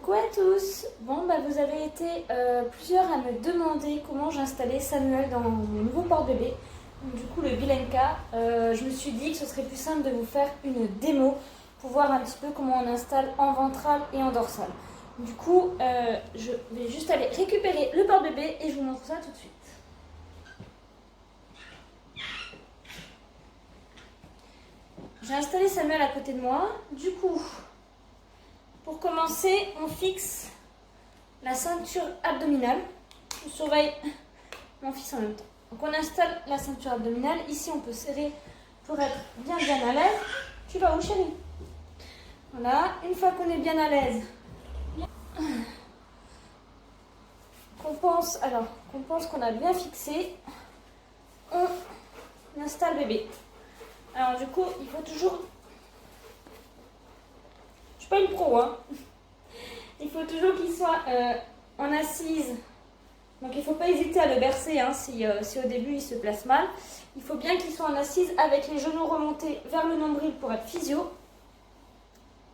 Coucou à tous. Bon, vous avez été plusieurs à me demander comment j'installais Samuel dans mon nouveau porte-bébé. Du coup, le Bilenka, je me suis dit que ce serait plus simple de vous faire une démo pour voir un petit peu comment on installe en ventral et en dorsal. Du coup, je vais juste aller récupérer le porte-bébé et je vous montre ça tout de suite. J'ai installé Samuel à côté de moi. Du coup, pour commencer, on fixe la ceinture abdominale. Je surveille mon fils en même temps. Donc on installe la ceinture abdominale. Ici, on peut serrer pour être bien à l'aise. Tu vas où, chérie? Voilà. Une fois qu'on est bien à l'aise, qu'on pense qu'on a bien fixé, on installe bébé. Alors du coup, il faut toujours... Je suis pas une pro, hein. Il faut toujours qu'il soit en assise. Donc il ne faut pas hésiter à le bercer hein, si au début il se place mal. Il faut bien qu'il soit en assise avec les genoux remontés vers le nombril pour être physio.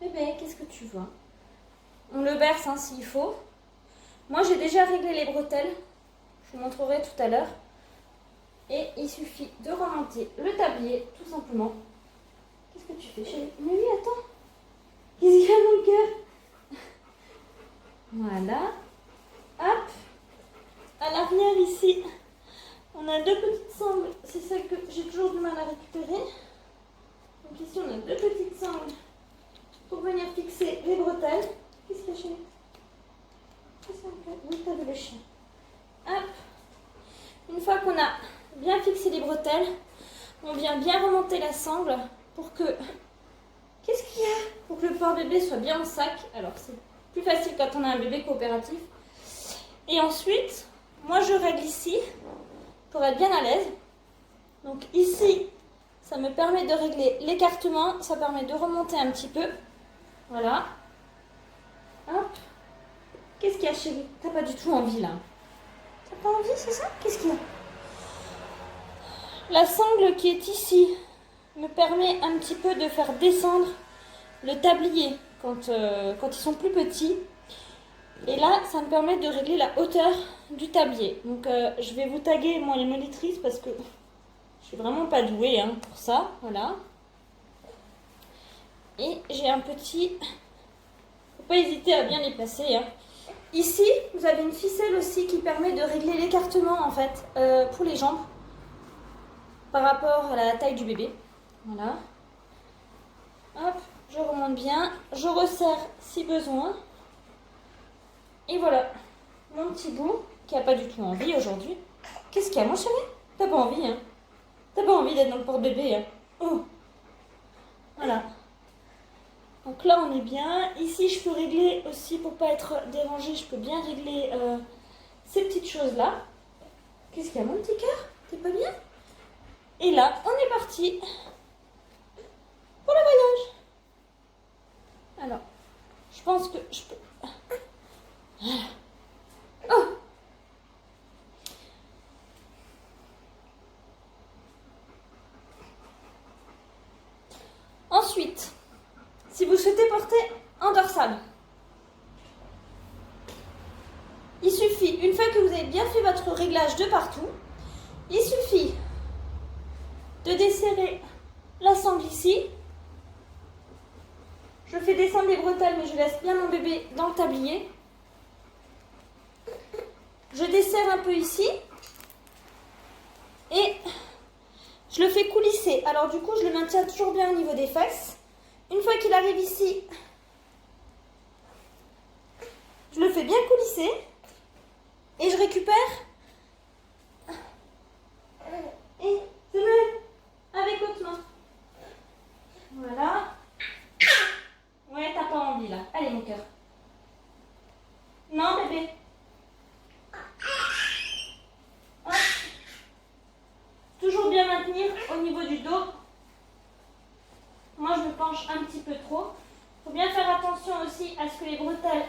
Bébé, qu'est-ce que tu vois? On le berce hein, s'il faut. Moi j'ai déjà réglé les bretelles. Je vous montrerai tout à l'heure. Et il suffit de remonter le tablier tout simplement. Qu'est-ce que tu fais, chérie? Mais oui, attends. Qu'est-ce qu'il y a mon cœur? Voilà. Hop. À l'arrière ici, on a deux petites sangles. C'est celle que j'ai toujours du mal à récupérer. Donc ici, on a deux petites sangles pour venir fixer les bretelles. Qu'est-ce qu'il y a, chérie? Oui, t'as vu le chien. Hop. Une fois qu'on a bien fixé les bretelles, on vient bien remonter la sangle pour que... Qu'est-ce qu'il y a? Pour que le porte-bébé soit bien en sac. Alors, c'est plus facile quand on a un bébé coopératif. Et ensuite, moi, je règle ici pour être bien à l'aise. Donc ici, ça me permet de régler l'écartement. Ça permet de remonter un petit peu. Voilà. Hop. Qu'est-ce qu'il y a, chérie? T'as pas du tout envie, là? T'as pas envie, c'est ça? Qu'est-ce qu'il y a? La sangle qui est ici me permet un petit peu de faire descendre le tablier quand ils sont plus petits. Et là, ça me permet de régler la hauteur du tablier. Donc, je vais vous taguer, moi, les monitrices, parce que je suis vraiment pas douée hein, pour ça. Voilà. Et j'ai un petit... Faut pas hésiter à bien les placer. Hein. Ici, vous avez une ficelle aussi qui permet de régler l'écartement, en fait, pour les jambes, par rapport à la taille du bébé. Voilà. Hop, je remonte bien. Je resserre si besoin. Et voilà, mon petit bout qui n'a pas du tout envie aujourd'hui. Qu'est-ce qu'il y a, mon chéri? T'as pas envie, hein? T'as pas envie d'être dans le porte-bébé, hein? Oh! Voilà. Donc là, on est bien. Ici, je peux régler aussi, pour pas être dérangée, je peux bien régler ces petites choses-là. Qu'est-ce qu'il y a, mon petit cœur? T'es pas bien? Et là, on est parti pour le voyage. Alors, je pense que je peux... Oh. Ensuite, si vous souhaitez porter en dorsal, il suffit, une fois que vous avez bien fait votre réglage de partout, il suffit de desserrer la sangle ici. Je fais descendre les bretelles, mais je laisse bien mon bébé dans le tablier. Je desserre un peu ici et je le fais coulisser. Alors du coup, je le maintiens toujours bien au niveau des fesses. Une fois qu'il arrive ici, je le fais bien coulisser et je récupère. Et je me lève avec l'autre main. Voilà. Ouais, t'as pas envie là. Allez mon cœur. Non bébé. Hop. Toujours bien maintenir au niveau du dos. Moi je me penche un petit peu trop. Il faut bien faire attention aussi à ce que les bretelles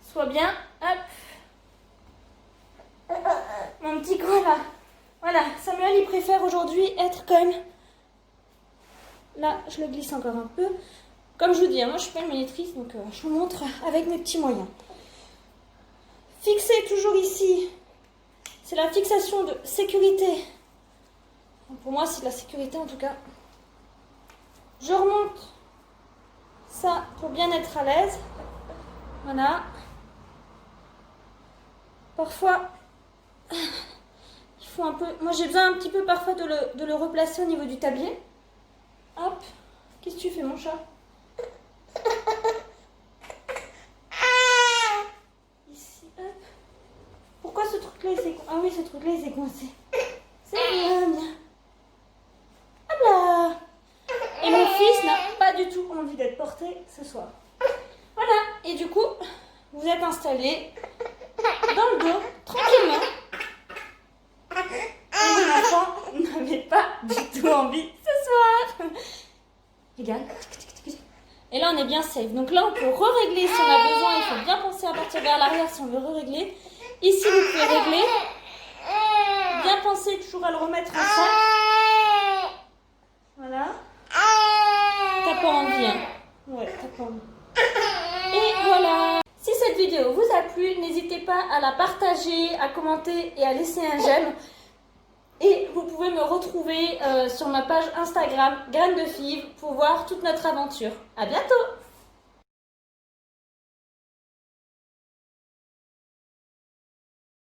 soient bien. Hop. Mon petit coin là. Voilà, Samuel il préfère aujourd'hui être quand même... Là, je le glisse encore un peu. Comme je vous dis, moi je suis pas une monitrice, donc je vous montre avec mes petits moyens. Fixer toujours ici, c'est la fixation de sécurité. Pour moi, c'est de la sécurité en tout cas. Je remonte ça pour bien être à l'aise. Voilà. Parfois, il faut un peu... Moi, j'ai besoin un petit peu parfois de le replacer au niveau du tablier. Hop. Qu'est-ce que tu fais, mon chat? Ici, hop. Pourquoi ce truc-là, il s'est... Ah oui, ce truc-là, il s'est coincé. C'est bien, bien. Hop là. Et mon fils n'a pas du tout envie d'être porté ce soir. Voilà. Et du coup, vous êtes installés dans le dos, tranquillement. Et mon enfant n'avait pas du tout envie ce soir. Regarde. Et là, on est bien safe. Donc là, on peut re-régler si on a besoin. Il faut bien penser à partir vers l'arrière si on veut re-régler. Ici, vous pouvez régler. Bien penser toujours à le remettre en sac. Voilà. T'as pas envie, hein? Ouais, t'as pas envie. Et voilà. Si cette vidéo vous a plu, n'hésitez pas à la partager, à commenter et à laisser un j'aime. Et vous pouvez me retrouver sur ma page Instagram Graines de Fives pour voir toute notre aventure. À bientôt!